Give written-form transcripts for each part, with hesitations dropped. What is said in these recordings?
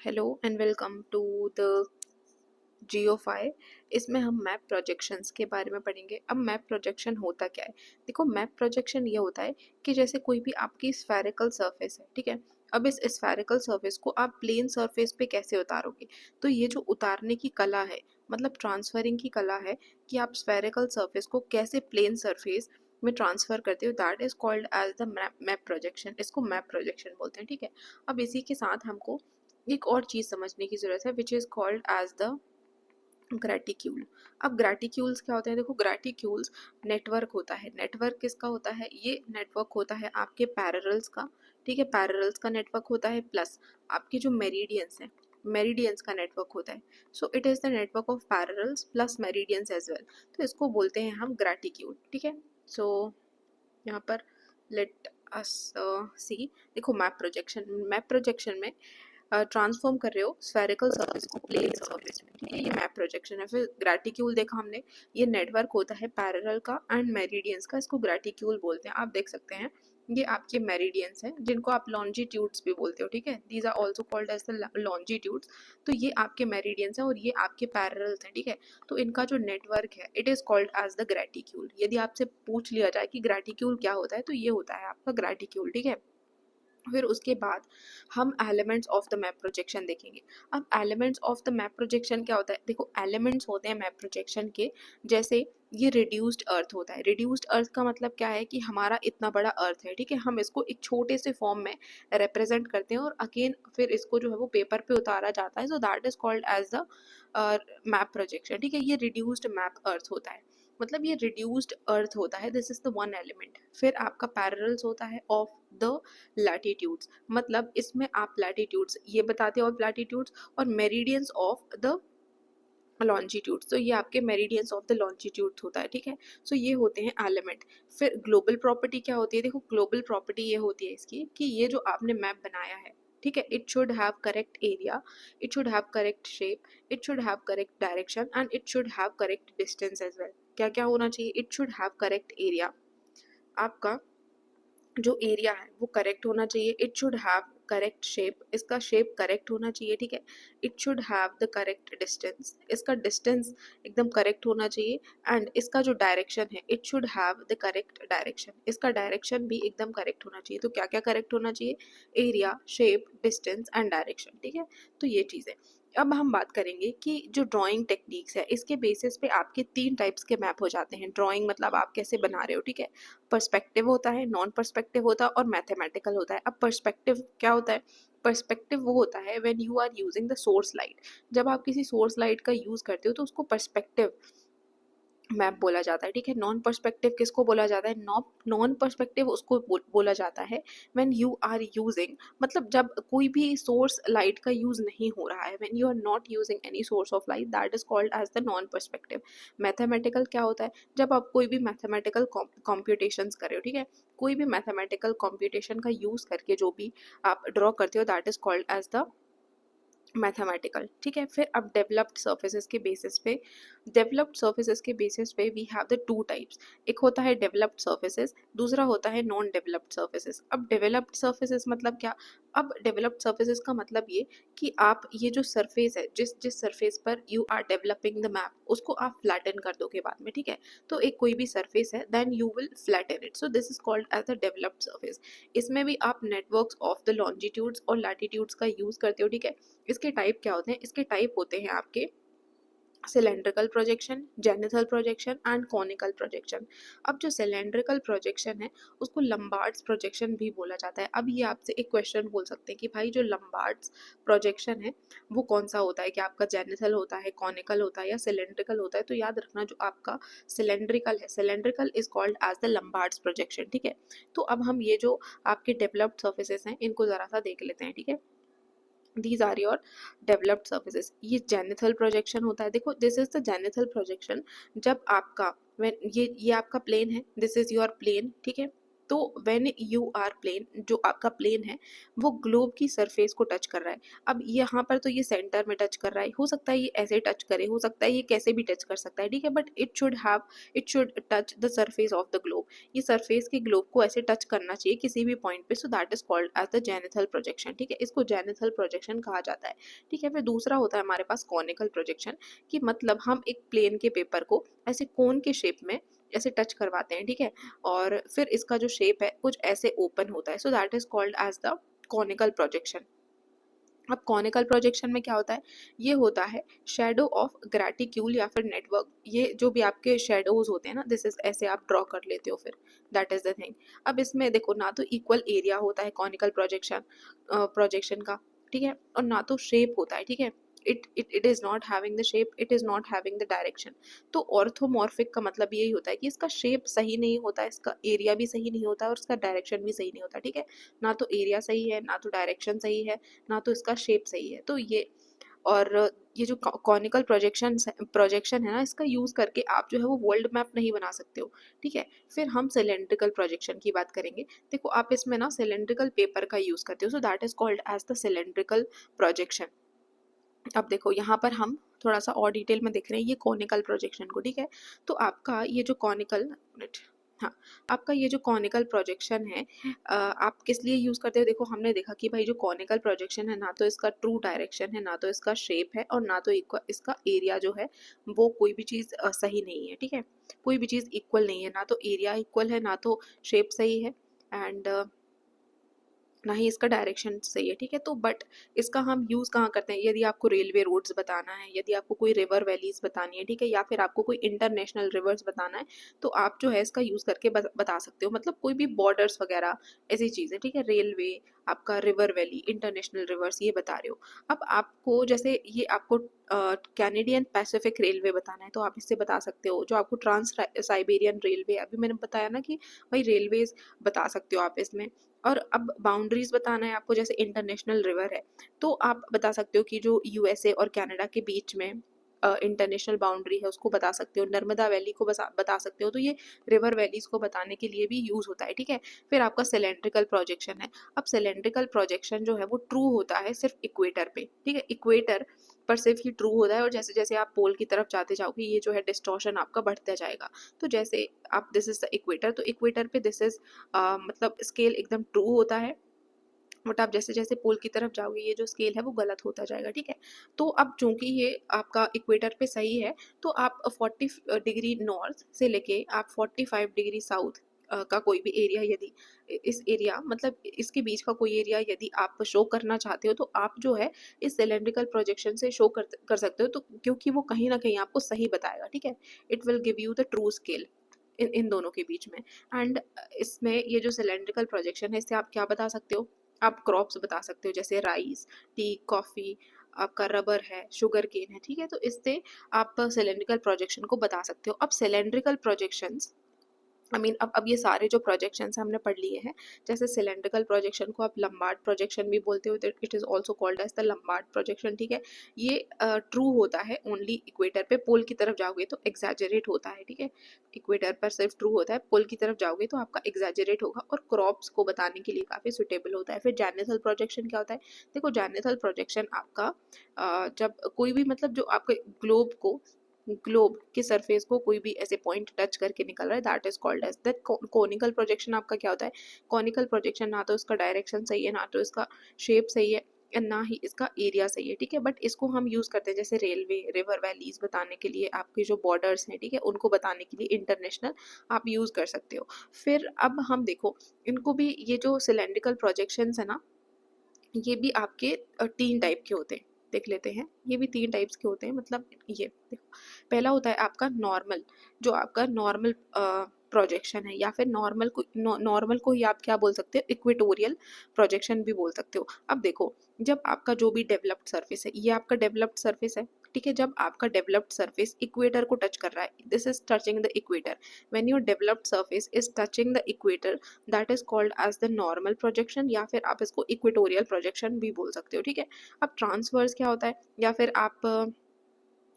Hello and welcome to the JioFi. इसमें हम map projections के बारे में पढ़ेंगे। अब मैप प्रोजेक्शन होता क्या है? देखो, मैप प्रोजेक्शन ये होता है कि जैसे कोई भी आपकी स्फेरिकल सरफेस है, ठीक है। अब इस स्फेरिकल सरफेस को आप प्लेन सरफेस पे कैसे उतारोगे? तो ये जो उतारने की कला है, मतलब ट्रांसफरिंग की कला है, कि आप स्फेरिकल सरफेस को कैसे प्लेन सरफेस में ट्रांसफर करते हो, that is called as the map projection. इसको मैप प्रोजेक्शन बोलते हैं, ठीक है। अब इसी के साथ हमको एक और चीज समझने की जरूरत है, which is called as the graticule. अब ग्रेटिक्यूल्स क्या होते हैं? देखो, ग्रेटिक्यूल्स नेटवर्क होता है। नेटवर्क किसका होता है? ये नेटवर्क होता है आपके पैरेलल्स का, ठीक है। पैरेलल्स का नेटवर्क होता है, प्लस आपके जो मेरिडियंस हैं, मेरिडियंस का नेटवर्क होता है। So it is the network of parallels plus meridians as well. तो इसको बोलते हैं हम ग्रेटिक्यूल, ठीक है। सो यहाँ पर लेट अस सी। देखो, मैप प्रोजेक्शन में ट्रांसफॉर्म कर रहे हो स्फेरिकल सरफेस को प्लेन सरफेस में, ठीक है। ये मैप प्रोजेक्शन है। फिर ग्रेटिक्यूल देखा हमने, ये नेटवर्क होता है पैरेलल का एंड मेरिडियंस का, इसको ग्रेटिक्यूल बोलते हैं। आप देख सकते हैं ये आपके मेरिडियंस हैं, जिनको आप लॉन्जिट्यूड्स भी बोलते हो, ठीक है। These are also called as the longitudes. तो ये आपके मेरिडियंस हैं और ये आपके पैरेलल्स हैं, ठीक है। तो इनका जो नेटवर्क है, it is called as the graticule. यदि आपसे पूछ लिया जाए कि ग्रेटिक्यूल क्या होता है, तो ये होता है आपका ग्रेटिक्यूल, ठीक है। फिर उसके बाद हम elements of the map projection देखेंगे। अब elements of the map projection क्या होता है? देखो, एलिमेंट्स होते हैं मैप प्रोजेक्शन के, जैसे ये रिड्यूस्ड अर्थ होता है। रिड्यूस्ड अर्थ का मतलब क्या है? कि हमारा इतना बड़ा अर्थ है, ठीक है, हम इसको एक छोटे से फॉर्म में रिप्रेजेंट करते हैं और अगेन फिर इसको जो है वो पेपर पे उतारा जाता है। So that is called as the map projection, ठीक है। ये रिड्यूस्ड मैप अर्थ होता है, मतलब ये रिड्यूस्ड अर्थ होता है। This is the one element. फिर आपका पैरेलल्स होता है ऑफ द लैटिट्यूड्स, मतलब इसमें आप लैटिट्यूड्स ये बताते हो ऑफ लैटिट्यूड्स, और मेरिडियंस ऑफ द लॉन्जिट्यूड्स, तो ये आपके मेरिडियंस ऑफ द लॉन्जिट्यूड्स होता है, ठीक है। सो ये होते हैं एलिमेंट। फिर ग्लोबल प्रॉपर्टी क्या होती है? देखो, ग्लोबल प्रॉपर्टी ये होती है इसकी कि ये जो आपने मैप बनाया है, ठीक है, it should have correct area, it should have correct shape, it should have correct direction and it should have correct distance as well. क्या क्या होना चाहिए? It should have correct area, आपका जो एरिया है वो करेक्ट होना चाहिए। It should have correct shape, इसका शेप करेक्ट होना चाहिए, ठीक है। It should have the correct distance, इसका डिस्टेंस एकदम करेक्ट होना चाहिए। एंड इसका जो डायरेक्शन है, it should have the correct direction, इसका डायरेक्शन भी एकदम करेक्ट होना चाहिए। तो क्या क्या करेक्ट होना चाहिए? Area, shape, distance and direction, ठीक है। तो ये चीज़ है। अब हम बात करेंगे कि जो ड्राइंग टेक्निक्स है, इसके बेसिस पे आपके 3 टाइप्स के मैप हो जाते हैं। ड्राइंग मतलब आप कैसे बना रहे हो, ठीक है। पर्सपेक्टिव होता है, नॉन पर्सपेक्टिव होता है और मैथमेटिकल होता है। अब पर्सपेक्टिव क्या होता है? पर्सपेक्टिव वो होता है when you are using the source light. जब आप किसी सोर्स लाइट का यूज करते हो तो उसको पर्सपेक्टिव मैप बोला जाता है, ठीक है। नॉन पर्सपेक्टिव किसको बोला जाता है? नॉन पर्सपेक्टिव उसको बोला जाता है व्हेन यू आर यूजिंग, मतलब जब कोई भी सोर्स लाइट का यूज नहीं हो रहा है, when you are not using any source of light, that is called as the non perspective. Mathematical क्या होता है? जब आप कोई भी मैथमेटिकल कॉम्प्यूटेशंस कर रहे हो, ठीक है, कोई भी मैथमेटिकल कॉम्प्यूटेशन का यूज करके जो भी आप ड्रॉ करते हो, that is called as the mathematical, ठीक है। फिर अब डेवलप्ड सर्फेसेस के बेसिस पे, डेवलप्ड सर्फेसेस के बेसिस पे वी हैव द 2 टाइप्स। एक होता है डेवलप्ड सर्फेसेस, दूसरा होता है नॉन डेवलप्ड सर्फेसेस। अब डेवलप्ड सर्फेसेस मतलब क्या? अब डेवलप्ड सर्फेसेस का मतलब ये कि आप ये जो सरफेस है, जिस जिस सरफेस पर you are developing the map, उसको आप फ्लैटन कर दोगे बाद में, ठीक है। तो एक कोई भी सरफेस है, then you will flatten it, so this is called as the developed surface. इसमें भी आप नेटवर्क्स ऑफ द लॉन्जिट्यूड्स और लैटिट्यूड्स का यूज करते हो, ठीक है। इसके टाइप क्या होते हैं? इसके टाइप होते हैं आपके cylindrical projection, zenithal projection and conical projection. अब जो सिलेंड्रिकल प्रोजेक्शन है, उसको लंबार्ड्स प्रोजेक्शन भी बोला जाता है। अब ये आपसे एक क्वेश्चन बोल सकते हैं कि भाई जो लंबार्ड्स प्रोजेक्शन है वो कौन सा होता है? कि आपका जेनिथल होता है, कॉनिकल होता है या सिलेंड्रिकल होता है? तो याद रखना, जो आपका सिलेंड्रिकल है, cylindrical is called as the Lambert's projection, ठीक है। तो अब हम ये जो आपके डेवलप्ड सर्फेसेस हैं, इनको जरा सा देख लेते हैं, ठीक है। these are your developed surfaces। ये जेनिथल प्रोजेक्शन होता है। देखो, this is the zenithal projection. जब आपका when ये आपका प्लेन है, दिस इज योर प्लेन, ठीक है। तो व्हेन यू आर प्लेन, जो आपका प्लेन है वो ग्लोब की सरफेस को टच कर रहा है। अब यहाँ पर तो ये सेंटर में टच कर रहा है, हो सकता है ये ऐसे टच करे, हो सकता है ये कैसे भी टच कर सकता है, ठीक है, but it should touch the surface of the globe. ये सरफेस के ग्लोब को ऐसे टच करना चाहिए किसी भी पॉइंट पे, so that is called as the zenithal projection, ठीक है, इसको जेनिथल प्रोजेक्शन कहा जाता है, ठीक है। फिर दूसरा होता है हमारे पास कॉनिकल प्रोजेक्शन, कि मतलब हम एक प्लेन के पेपर को ऐसे कोन के शेप में ऐसे टच करवाते हैं, ठीक है, और फिर इसका जो शेप है कुछ ऐसे ओपन होता है, so that is called as the conical projection. अब कॉनिकल प्रोजेक्शन में क्या होता है, ये होता है शेडो ऑफ ग्रेटिक्यूल या फिर नेटवर्क, ये जो भी आपके शेडोज होते हैं ना, दिस इज ऐसे आप ड्रॉ कर लेते हो, फिर दैट इज द थिंग। अब इसमें देखो ना तो इक्वल एरिया होता है कॉनिकल प्रोजेक्शन का, ठीक है, और ना तो शेप होता है, ठीक है, it is not having the shape, it is not having the direction. तो ऑर्थोमॉर्फिक का मतलब यही होता है कि इसका शेप सही नहीं होता, इसका एरिया भी सही नहीं होता और इसका डायरेक्शन भी सही नहीं होता, ठीक है, ना तो एरिया सही है, ना तो डायरेक्शन सही है, ना तो इसका शेप सही है। तो और ये जो कॉनिकल प्रोजेक्शन है ना, इसका यूज करके आप जो है वो वर्ल्ड मैप नहीं बना सकते हो, ठीक है। फिर हम सिलेंड्रिकल प्रोजेक्शन की बात करेंगे। देखो आप इसमें ना सिलेंड्रिकल पेपर का यूज करते हो, so that is called as the cylindrical projection. अब देखो यहाँ पर हम थोड़ा सा और डिटेल में देख रहे हैं ये कॉनिकल प्रोजेक्शन को, ठीक है। तो आपका ये जो कॉनिकल, हाँ, आपका ये जो कॉनिकल प्रोजेक्शन है आप किस लिए यूज करते हो, देखो हमने देखा कि भाई जो कॉनिकल प्रोजेक्शन है ना तो इसका ट्रू डायरेक्शन है, ना तो इसका शेप है, और ना तो इसका एरिया जो है वो कोई भी चीज सही नहीं है, ठीक है, कोई भी चीज इक्वल नहीं है, ना तो एरिया इक्वल है, ना तो शेप सही है, एंड ना ही इसका डायरेक्शन सही है, ठीक है। तो बट इसका हम यूज़ कहाँ करते हैं, यदि आपको रेलवे रोड्स बताना है, यदि आपको कोई रिवर वैलीज बतानी है, ठीक है, या फिर आपको कोई इंटरनेशनल रिवर्स बताना है, तो आप जो है इसका यूज़ करके बता सकते हो, मतलब कोई भी बॉर्डर्स वगैरह ऐसी चीज़ें, ठीक है, रेलवे, आपका रिवर वैली, इंटरनेशनल रिवर्स ये बता रहे हो। अब आपको जैसे ये आपको कैनेडियन पैसिफिक रेलवे बताना है तो आप इससे बता सकते हो, जो आपको ट्रांस साइबेरियन रेलवे, अभी मैंने बताया ना कि भाई रेलवेज बता सकते हो आप इसमें। और अब बाउंड्रीज बताना है आपको, जैसे इंटरनेशनल रिवर है तो आप बता सकते हो कि जो यूएसए और कनाडा के बीच में इंटरनेशनल बाउंड्री है उसको बता सकते हो, नर्मदा वैली को बता सकते हो, तो ये रिवर वैलीज को बताने के लिए भी यूज होता है, ठीक है। फिर आपका सिलेंड्रिकल प्रोजेक्शन है। अब सिलेंड्रिकल प्रोजेक्शन जो है वो ट्रू होता है सिर्फ इक्वेटर पे, ठीक है, इक्वेटर पर सिर्फ ही ट्रू होता है, और जैसे जैसे आप पोल की तरफ जाते जाओगे ये जो है डिस्टॉर्शन आपका बढ़ता जाएगा। तो जैसे आप दिस इज द इक्वेटर, तो इक्वेटर पे दिस इज मतलब स्केल एकदम ट्रू होता है, बट आप जैसे जैसे पोल की तरफ जाओगे ये जो स्केल है वो गलत होता जाएगा, ठीक है। तो अब चूंकि ये आपका इक्वेटर पे सही है तो आप 40 डिग्री नॉर्थ से लेके आप 45 डिग्री साउथ का कोई भी एरिया, यदि इस एरिया मतलब इसके बीच का कोई एरिया यदि आप शो करना चाहते हो तो आप जो है इस सिलेंड्रिकल प्रोजेक्शन से शो कर सकते हो, तो क्योंकि वो कहीं ना कहीं आपको सही बताएगा, ठीक है, it will give you the true scale in दोनों के बीच में। एंड इसमें ये जो सिलेंड्रिकल प्रोजेक्शन है इससे आप क्या बता सकते हो, आप क्रॉप्स बता सकते हो, जैसे राइस, टी, कॉफ़ी, आपका रबर है, शुगर केन है, ठीक है, तो इससे आप सिलेंड्रिकल प्रोजेक्शन को बता सकते हो। अब सिलेंड्रिकल प्रोजेक्शंस अब ये सारे जो प्रोजेक्शंस हमने पढ़ लिए हैं, जैसे सिलेंड्रिकल प्रोजेक्शन को आप लंबार्ड प्रोजेक्शन भी बोलते हो, it is also called as the Lambert projection, ठीक है। ये ट्रू होता है ओनली इक्वेटर पे, पोल की तरफ जाओगे तो एग्जैजरेट होता है, ठीक है, इक्वेटर पर सिर्फ ट्रू होता है, पोल की तरफ जाओगे तो आपका एग्जैजरेट होगा, और क्रॉप्स को बताने के लिए काफ़ी सुटेबल होता है। फिर जेनिथल प्रोजेक्शन क्या होता है, देखो जेनिथल प्रोजेक्शन आपका जब कोई भी मतलब जो आपके ग्लोब के सरफेस को कोई भी ऐसे पॉइंट टच करके निकल रहा है, that is called as that conical projection. आपका क्या होता है, कोनिकल प्रोजेक्शन ना तो इसका डायरेक्शन सही है, ना तो इसका शेप सही है, ना ही इसका एरिया सही है, ठीक है, बट इसको हम यूज करते हैं जैसे रेलवे, रिवर वैलीज बताने के लिए, आपके जो बॉर्डर्स हैं, ठीक है, उनको बताने के लिए इंटरनेशनल आप यूज कर सकते हो। फिर अब हम देखो इनको भी, ये जो सिलेंड्रिकल प्रोजेक्शंस है ना, ये भी आपके 3 टाइप के होते हैं, देख लेते हैं, ये भी 3 टाइप्स के होते हैं, मतलब ये देखो, पहला होता है आपका नॉर्मल, जो आपका नॉर्मल प्रोजेक्शन है, या फिर नॉर्मल को ही आप क्या बोल सकते हो, इक्वेटोरियल प्रोजेक्शन भी बोल सकते हो। अब देखो जब आपका जो भी डेवलप्ड सरफेस है, ये आपका डेवलप्ड सरफेस है, ठीक है, जब आपका डेवलप्ड सरफेस इक्वेटर को टच कर रहा है, this is touching the equator, when your developed surface is touching the equator, that is called as the normal projection, या फिर आप इसको इक्वेटोरियल प्रोजेक्शन भी बोल सकते हो, ठीक है। अब ट्रांसवर्स क्या होता है, या फिर आप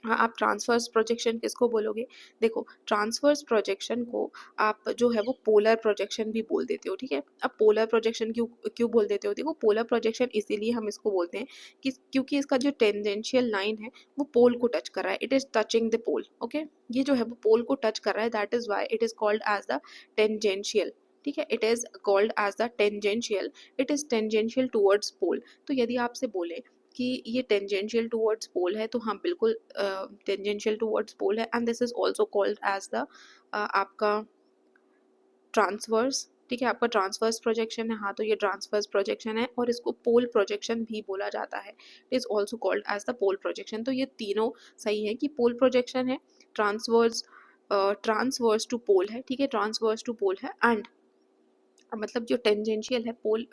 हाँ, आप ट्रांसवर्स प्रोजेक्शन किसको बोलोगे? देखो, ट्रांसवर्स प्रोजेक्शन को आप जो है वो पोलर प्रोजेक्शन भी बोल देते हो, ठीक है? अब पोलर प्रोजेक्शन क्यों क्यों बोल देते हो? देखो, पोलर प्रोजेक्शन इसीलिए हम इसको बोलते हैं कि क्योंकि इसका जो टेंजेंशियल लाइन है वो पोल को टच कर रहा है, it is touching the pole, okay? ये जो है वो पोल को टच कर रहा है, that is why it is called as the tangential, ठीक है? It is called as the tangential, it is tangential towards pole. तो यदि आपसे बोले कि ये टेंजेंशियल टूवर्ड्स पोल है, तो हाँ बिल्कुल टेंजेंशियल टूवर्ड्स पोल है, and this is also called as the आपका ट्रांसवर्स, ठीक है? आपका ट्रांसवर्स प्रोजेक्शन है, हाँ, तो ये ट्रांसवर्स प्रोजेक्शन है और इसको पोल प्रोजेक्शन भी बोला जाता है, it is also called as the pole projection. तो ये तीनों सही है कि पोल प्रोजेक्शन है, ट्रांसवर्स ट्रांसवर्स टू पोल है, ठीक है? ट्रांसवर्स टू पोल है, एंड मतलब जो टेंजेंशियल है पोल,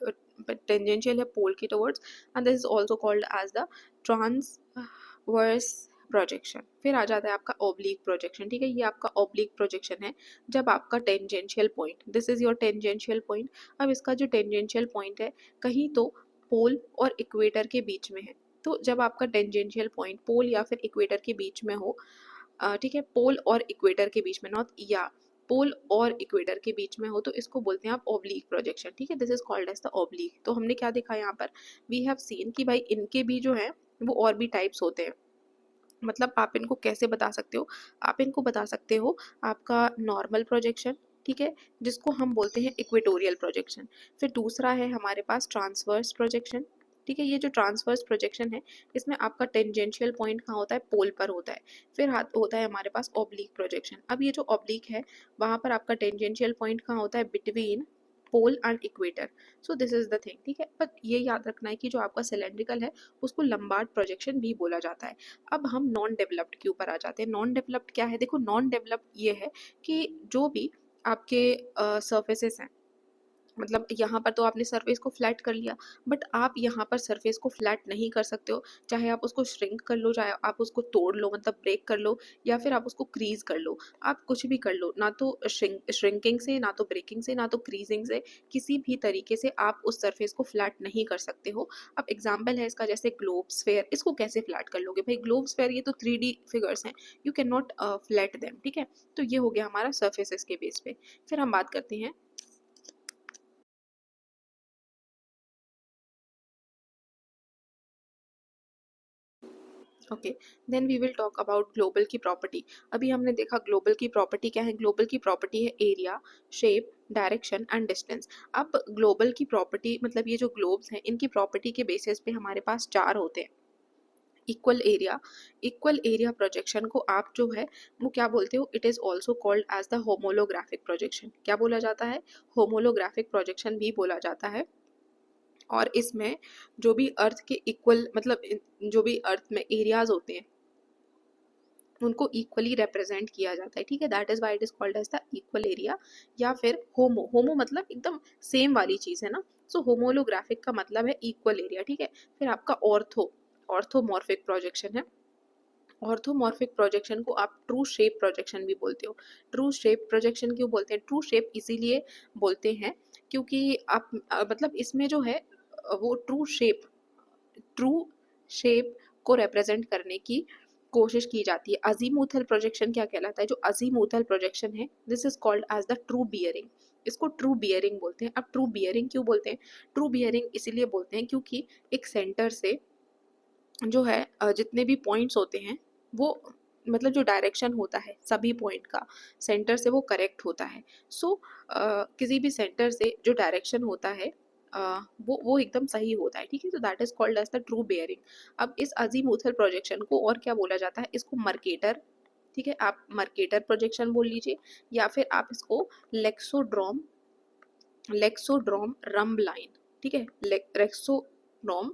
टेंजेंशियल है पोल के towards, and this is also called as the transverse projection. फिर आ जाता है आपका ओब्लिक प्रोजेक्शन, ठीक है? ये आपका ओब्लिक प्रोजेक्शन है जब आपका tangential point, this is your tangential point, अब इसका जो टेंजेंशियल पॉइंट है कहीं तो पोल और इक्वेटर के बीच में है। तो जब आपका टेंजेंशियल पॉइंट पोल या फिर इक्वेटर के बीच में हो, ठीक है, पोल और इक्वेटर के बीच में, नॉट या पोल और इक्वेटर के बीच में हो, तो इसको बोलते हैं आप ओब्लीक प्रोजेक्शन, ठीक है? This is called as the oblique. तो हमने क्या देखा यहाँ पर? वी हैव सीन कि भाई इनके भी जो है वो और भी टाइप्स होते हैं। मतलब आप इनको कैसे बता सकते हो? आप इनको बता सकते हो आपका नॉर्मल प्रोजेक्शन, ठीक है, जिसको हम बोलते हैं इक्वेटोरियल प्रोजेक्शन। फिर दूसरा है हमारे पास ट्रांसवर्स प्रोजेक्शन, ठीक है? ये जो ट्रांसवर्स प्रोजेक्शन है इसमें आपका टेंजेंशियल पॉइंट कहाँ होता है? पोल पर होता है। फिर होता है हमारे पास ऑब्लिक प्रोजेक्शन। अब ये जो ऑब्लिक है वहाँ पर आपका टेंजेंशियल पॉइंट कहाँ होता है? Between pole and equator. So this is the thing, ठीक है? बट ये याद रखना है कि जो आपका सिलेंड्रिकल है उसको लंबार्ड प्रोजेक्शन भी बोला जाता है। अब हम नॉन डेवलप्ड के ऊपर आ जाते हैं। नॉन डेवलप्ड क्या है? देखो, नॉन डेवलप्ड ये है कि जो भी आपके सर्फेसेस हैं, मतलब यहाँ पर तो आपने सरफेस को फ्लैट कर लिया, बट आप यहाँ पर सरफेस को फ्लैट नहीं कर सकते हो। चाहे आप उसको श्रिंक कर लो, चाहे आप उसको तोड़ लो, मतलब ब्रेक कर लो, या फिर आप उसको क्रीज कर लो, आप कुछ भी कर लो, ना तो श्रिंकिंग से, ना तो ब्रेकिंग से, ना तो क्रीजिंग से, किसी भी तरीके से आप उस सरफेस को फ्लैट नहीं कर सकते हो। अब एग्जाम्पल है इसका, जैसे ग्लोब स्फेयर, इसको कैसे फ्लैट कर लोगे भाई? ग्लोब स्फेयर ये तो 3D फिगर्स हैं, you can not flat them, ठीक है? तो ये हो गया हमारा सर्फेसेस के बेस पे। फिर हम बात करते हैं okay, then we will talk about global की प्रॉपर्टी। अभी हमने देखा ग्लोबल की प्रॉपर्टी क्या है। ग्लोबल की प्रॉपर्टी है area, shape, direction and distance. अब ग्लोबल की प्रॉपर्टी मतलब ये जो ग्लोब्स हैं इनकी प्रॉपर्टी के बेसिस पे हमारे पास चार होते हैं। Equal area, equal area projection को आप जो है वो क्या बोलते हो? It is also called as the homolographic projection. क्या बोला जाता है? होमोलोग्राफिक प्रोजेक्शन भी बोला जाता है। और इसमें जो भी अर्थ के इक्वल, मतलब जो भी अर्थ में एरियाज होते हैं उनको इक्वली रिप्रेजेंट किया जाता है, ठीक है? That is why it is called as the equal area. या फिर होमो, होमो मतलब एकदम सेम वाली चीज है ना, सो होमोलोग्राफिक का मतलब है इक्वल एरिया, ठीक है? फिर आपका ऑर्थो, ऑर्थोमॉर्फिक प्रोजेक्शन है। ऑर्थोमॉर्फिक प्रोजेक्शन को आप ट्रू शेप प्रोजेक्शन भी बोलते हो। ट्रू शेप प्रोजेक्शन क्यों बोलते हैं? ट्रू शेप इसीलिए बोलते हैं क्योंकि आप मतलब इसमें जो है वो ट्रू शेप, ट्रू शेप को रिप्रेजेंट करने की कोशिश की जाती है। अजीमुथल प्रोजेक्शन क्या कहलाता है? जो अजीमुथल प्रोजेक्शन है this is called as the true bearing. इसको ट्रू बियरिंग बोलते हैं। अब ट्रू बियरिंग क्यों बोलते हैं? ट्रू बियरिंग इसीलिए बोलते हैं क्योंकि एक सेंटर से जो है जितने भी पॉइंट्स होते हैं वो, मतलब जो डायरेक्शन होता है सभी पॉइंट का सेंटर से वो करेक्ट होता है। सो किसी भी सेंटर से जो डायरेक्शन होता है वो एकदम सही होता है, ठीक है? तो that is called as the true bearing. अब इस अजीमुथल प्रोजेक्शन को और क्या बोला जाता है? इसको मर्केटर, ठीक है? आप मर्केटर प्रोजेक्शन बोल लीजिए, या फिर आप इसको लेक्सोड्रोम, लेक्सोड्रोम रम्ब लाइन, ठीक है? लेक्सोड्रोम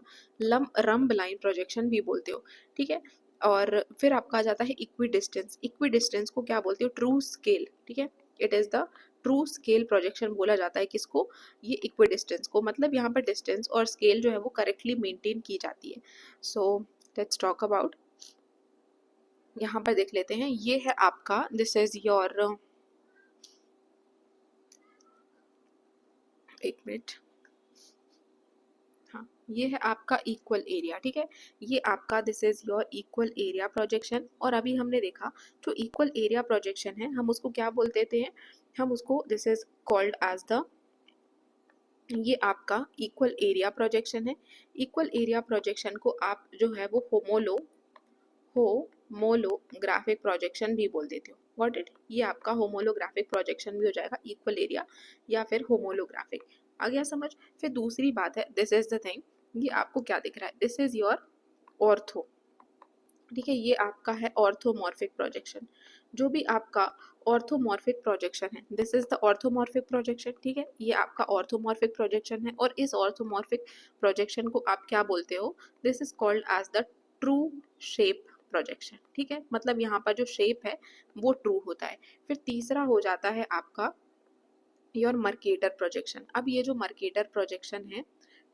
रम्ब लाइन प्रोजेक्शन भी बोलते हो, ठीक है? और फिर आपका आ जाता है इक्वी डिस्टेंस। इक्वी डिस्टेंस को क्या बोलते हो? ट्रू स्केल, ठीक है? It is the true scale projection बोला जाता है किसको? ये इक्वी डिस्टेंस को। मतलब यहाँ पर डिस्टेंस और स्केल जो है वो करेक्टली मेंटेन की जाती है। सो लेट्स टॉक अबाउट, यहाँ पर देख लेते हैं। ये है आपका, दिस इज योर, एक मिनट, हाँ, ये है आपका इक्वल एरिया, ठीक है। ये आपका this is your equal area projection. और अभी हमने देखा जो इक्वल एरिया प्रोजेक्शन है हम उसको क्या बोलते थे, हम उसको this is called as the, ये आपका इक्वल एरिया प्रोजेक्शन है। इक्वल एरिया प्रोजेक्शन को आप जो है वो होमोलोग्राफिक प्रोजेक्शन भी बोल देते हो। गॉट इट, ये आपका होमोलोग्राफिक प्रोजेक्शन भी हो जाएगा, इक्वल एरिया या फिर होमोलोग्राफिक। आ गया समझ। फिर दूसरी बात है, दिस इज द थिंग, ये आपको क्या दिख रहा है, दिस इज योर ऑर्थो, ठीक है। ये आपका है ऑर्थोमॉर्फिक प्रोजेक्शन। जो भी आपका ऑर्थोमॉर्फिक प्रोजेक्शन है, दिस इज द ऑर्थोमॉर्फिक प्रोजेक्शन, ठीक है। ये आपका ऑर्थोमॉर्फिक प्रोजेक्शन है और इस ऑर्थोमॉर्फिक प्रोजेक्शन को आप क्या बोलते हो, this is called as the true shape projection, ठीक है। मतलब यहाँ पर जो शेप है वो ट्रू होता है। फिर तीसरा हो जाता है आपका योर मर्केटर प्रोजेक्शन। अब ये जो मर्केटर प्रोजेक्शन है,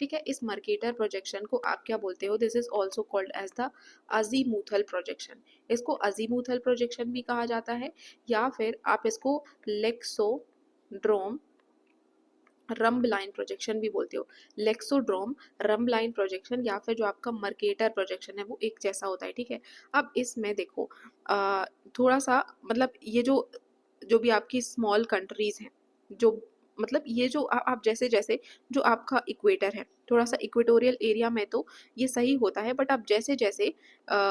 ठीक है, इस मर्केटर प्रोजेक्शन को आप क्या बोलते हो, this is also called as the azimuthal projection. इसको अजीमुथल प्रोजेक्शन भी कहा जाता है, या फिर आप इसको लेक्सोड्रोम रम्ब लाइन प्रोजेक्शन भी बोलते हो। लेक्सोड्रोम रम्ब लाइन प्रोजेक्शन या फिर जो आपका मर्केटर प्रोजेक्शन है वो एक जैसा होता है, ठीक है। अब इसमें देखो थोड़ा सा मतलब ये जो जो भी आपकी स्मॉल कंट्रीज हैं, जो मतलब ये जो आप जैसे जैसे जो आपका इक्वेटर है, थोड़ा सा इक्वेटोरियल एरिया में तो ये सही होता है, बट आप जैसे जैसे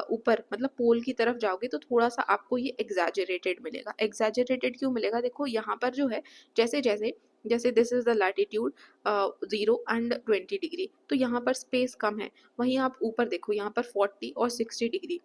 ऊपर मतलब पोल की तरफ जाओगे तो थोड़ा सा आपको ये एग्जैजरेटेड मिलेगा। एग्जैजरेटेड क्यों मिलेगा, देखो यहाँ पर जो है जैसे जैसे जैसे this is the latitude 0 and 20 degree, तो यहाँ पर स्पेस कम है। वहीं आप ऊपर देखो यहाँ पर 40 और 60 डिग्री,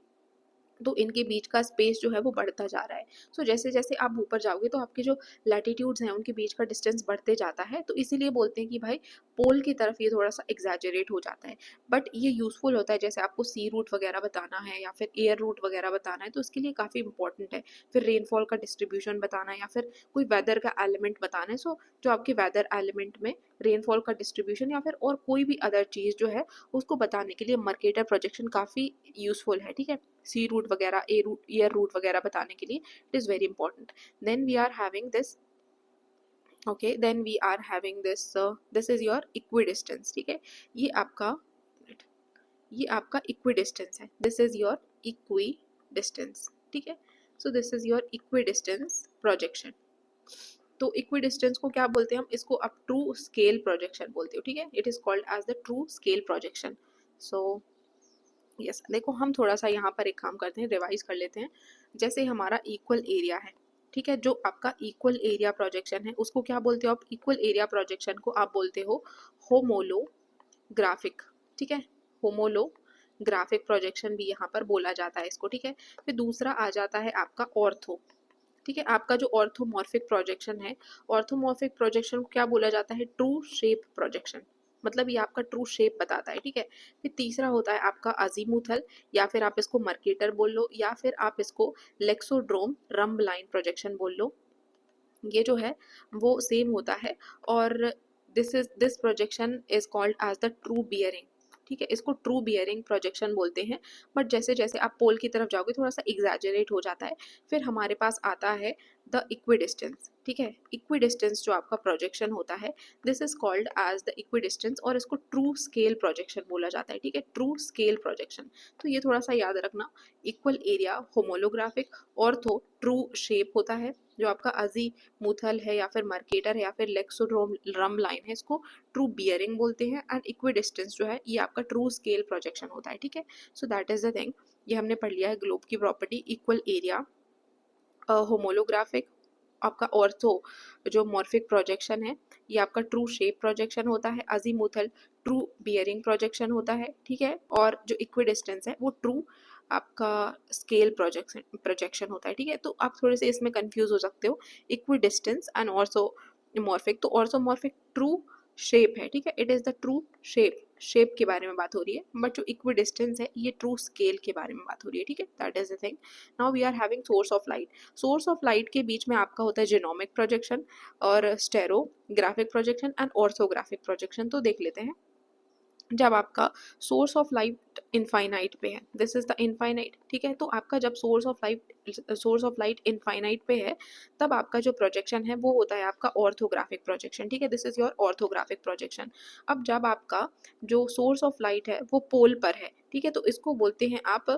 तो इनके बीच का स्पेस जो है वो बढ़ता जा रहा है। सो जैसे जैसे आप ऊपर जाओगे तो आपके जो लैटिट्यूड्स हैं उनके बीच का डिस्टेंस बढ़ते जाता है, तो इसीलिए बोलते हैं कि भाई पोल की तरफ ये थोड़ा सा एग्जैजरेट हो जाता है। बट ये यूजफुल होता है, जैसे आपको सी रूट वगैरह बताना है या फिर एयर रूट वगैरह बताना है तो उसके लिए काफ़ी इंपॉर्टेंट है। फिर रेनफॉल का डिस्ट्रीब्यूशन बताना है या फिर कोई वेदर का एलिमेंट बताना है, सो जो आपके वेदर एलिमेंट में रेनफॉल का डिस्ट्रीब्यूशन या फिर और कोई भी अदर चीज़ जो है उसको बताने के लिए मर्केटर प्रोजेक्शन काफ़ी यूजफुल है, ठीक है। सी रूट वगैरह, ए रूट, एयर रूट वगैरह बताने के लिए it is very important. Then we are having this, okay, then we are having this, this is your equidistance, ठीक है। ये आपका ये आपका इक्वी डिस्टेंस है, this is your equidistance, ठीक है। So this is your equidistance projection. तो इक्वी डिस्टेंस को क्या बोलते हैं हम, इसको आप ट्रू स्केल प्रोजेक्शन बोलते हो, ठीक है। It is called as the true scale projection. So yes, देखो हम थोड़ा सा यहाँ पर एक काम करते हैं, रिवाइज कर लेते हैं। जैसे हमारा इक्वल एरिया है, ठीक है, जो आपका इक्वल एरिया प्रोजेक्शन है उसको क्या बोलते हो आप, इक्वल एरिया प्रोजेक्शन को आप बोलते हो होमोलोग्राफिक, ठीक है। होमोलोग्राफिक प्रोजेक्शन भी यहाँ पर बोला जाता है इसको, ठीक है। फिर दूसरा आ जाता है आपका ऑर्थो, ठीक है। आपका जो ऑर्थोमॉर्फिक प्रोजेक्शन है, ऑर्थोमॉर्फिक प्रोजेक्शन को क्या बोला जाता है, ट्रू शेप प्रोजेक्शन, मतलब ये आपका ट्रू शेप बताता है, ठीक है। फिर तीसरा होता है आपका अजीमुथल, या फिर आप इसको मर्केटर बोल लो, या फिर आप इसको लेक्सोड्रोम रम्ब लाइन प्रोजेक्शन बोल लो, ये जो है वो सेम होता है। और this projection is called as the true bearing, ठीक है। इसको ट्रू बियरिंग प्रोजेक्शन बोलते हैं, बट जैसे जैसे आप पोल की तरफ जाओगे थोड़ा सा एग्जैजरेट हो जाता है। फिर हमारे पास आता है द इक्वी डिस्टेंस, ठीक है। इक्वी डिस्टेंस जो आपका प्रोजेक्शन होता है, this is called as the equidistance, और इसको ट्रू स्केल प्रोजेक्शन बोला जाता है, ठीक है। ट्रू स्केल प्रोजेक्शन, तो ये थोड़ा सा याद रखना। Equal area homolographic, ortho true shape होता है, जो आपका अजी मुथल है या फिर मर्केटर है या फिर लेक्सोड्रोम रम लाइन है इसको ट्रू बियरिंग बोलते हैं। एंड इक्वी डिस्टेंस जो है ये आपका ट्रू स्केल प्रोजेक्शन होता है, ठीक है। So that is the thing, ये हमने पढ़ लिया है ग्लोब की प्रॉपर्टी, इक्वल एरिया, होमोलोग्राफिक, आपका ऑर्थो जो मॉर्फिक प्रोजेक्शन है ये आपका ट्रू शेप प्रोजेक्शन होता है, अजीमुथल ट्रू बियरिंग प्रोजेक्शन होता है, ठीक है। और जो इक्वी डिस्टेंस है वो ट्रू आपका स्केल प्रोजेक्शन प्रोजेक्शन होता है, ठीक है। तो आप थोड़े से इसमें कंफ्यूज हो सकते हो, इक्वी डिस्टेंस एंड ऑर्थोमॉर्फिक। तो ऑर्थोमॉर्फिक ट्रू शेप है, ठीक है, it is the true shape के बारे में बात हो रही है, बट जो इक्वी डिस्टेंस है ये ट्रू स्केल के बारे में बात हो रही है, ठीक है। That is the thing. Now we are having source of light. Source of light के बीच में आपका होता है जेनोमिक प्रोजेक्शन और stereographic projection and orthographic projection. तो देख लेते हैं। जब आपका सोर्स ऑफ लाइट इनफाइनाइट पे है, दिस इज द इनफाइनाइट, ठीक है। तो आपका जब सोर्स ऑफ लाइट इनफाइनाइट पे है, तब आपका जो प्रोजेक्शन है वो होता है आपका ऑर्थोग्राफिक प्रोजेक्शन, ठीक है। This is your orthographic projection. अब जब आपका जो सोर्स ऑफ लाइट है वो पोल पर है, ठीक है, तो इसको बोलते हैं आप,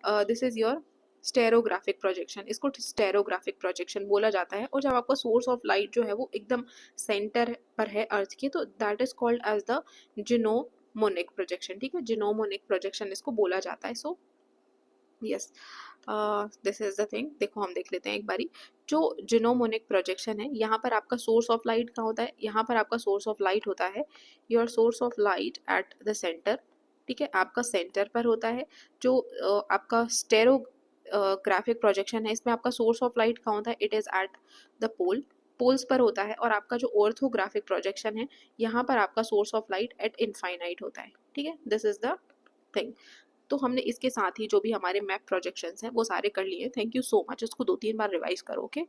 दिस इज योर स्टेरोग्राफिक प्रोजेक्शन, इसको स्टेरोग्राफिक प्रोजेक्शन बोला जाता है। और जब आपका सोर्स ऑफ लाइट जो है वो एकदम सेंटर पर है अर्थ के, तो that is called as the gnomonic projection, ठीक है, जिनोमोनिक प्रोजेक्शन इसको बोला जाता है। So yes, this is the thing. देखो हम देख लेते हैं एक बारी, जो जिनोमोनिक प्रोजेक्शन है, यहाँ पर आपका सोर्स ऑफ लाइट कहाँ होता है, यहाँ पर आपका सोर्स ऑफ लाइट होता है your source of light at the centre, ठीक है, आपका सेंटर पर होता है। जो आपका स्टेरो ग्राफिक प्रोजेक्शन है, इसमें आपका सोर्स ऑफ लाइट कहाँ होता है, it is at the poles पर होता है। और आपका जो ऑर्थोग्राफिक प्रोजेक्शन है, यहाँ पर आपका source of light at infinite होता है, ठीक है। This is the thing. तो हमने इसके साथ ही जो भी हमारे मैप प्रोजेक्शंस हैं वो सारे कर लिए। थैंक यू सो मच, इसको 2-3 बार रिवाइज करो, ओके।